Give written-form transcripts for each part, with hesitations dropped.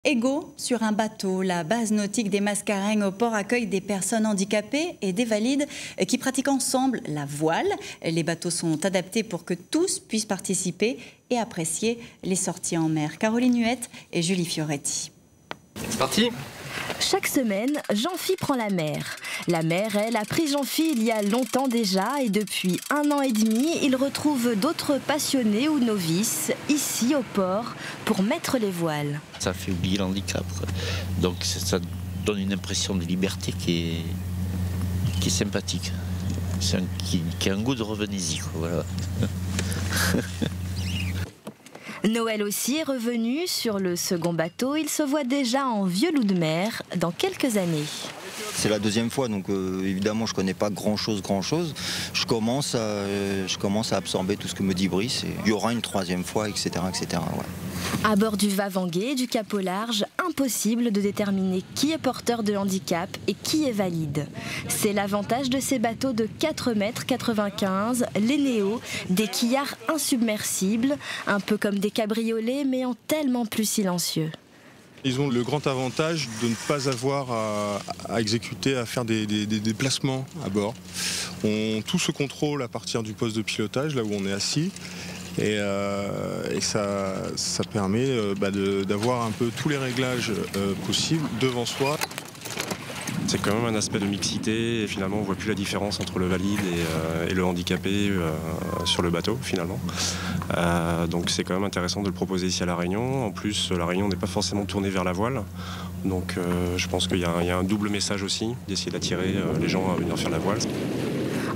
Égaux sur un bateau, la base nautique des Mascareignes au port accueille des personnes handicapées et des valides qui pratiquent ensemble la voile. Les bateaux sont adaptés pour que tous puissent participer et apprécier les sorties en mer. Caroline Huette et Julie Fioretti. C'est parti! Chaque semaine, Jean-Phi prend la mer. La mer, elle, a pris Jean-Phi il y a longtemps déjà et depuis 1 an et demi, il retrouve d'autres passionnés ou novices ici au port pour mettre les voiles. Ça fait oublier l'handicap, donc ça donne une impression de liberté qui est sympathique. Qui a un goût de revenez-y, voilà. Noël aussi est revenu sur le second bateau. Il se voit déjà en vieux loup de mer dans quelques années. C'est la deuxième fois, donc évidemment je connais pas grand-chose. Je commence à absorber tout ce que me dit Brice. Et il y aura une troisième fois, etc. Ouais. À bord du Vavangué, du cap au large, impossible de déterminer qui est porteur de handicap et qui est valide. C'est l'avantage de ces bateaux de 4,95 m, les Néo, des quillards insubmersibles, un peu comme des cabriolets mais en tellement plus silencieux. Ils ont le grand avantage de ne pas avoir à exécuter, à faire des déplacements à bord. Tout se contrôle à partir du poste de pilotage, là où on est assis. Et ça permet d'avoir un peu tous les réglages possibles devant soi. C'est quand même un aspect de mixité et finalement on ne voit plus la différence entre le valide et le handicapé sur le bateau finalement. Donc c'est quand même intéressant de le proposer ici à La Réunion. En plus La Réunion n'est pas forcément tournée vers la voile. Donc je pense qu'il y a un double message aussi d'essayer d'attirer les gens à venir faire la voile.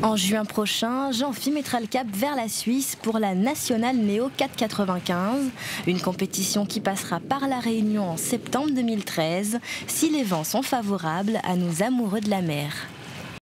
En juin prochain, Jean-Phi mettra le cap vers la Suisse pour la Nationale Néo 4,95, une compétition qui passera par La Réunion en septembre 2013, si les vents sont favorables à nos amoureux de la mer.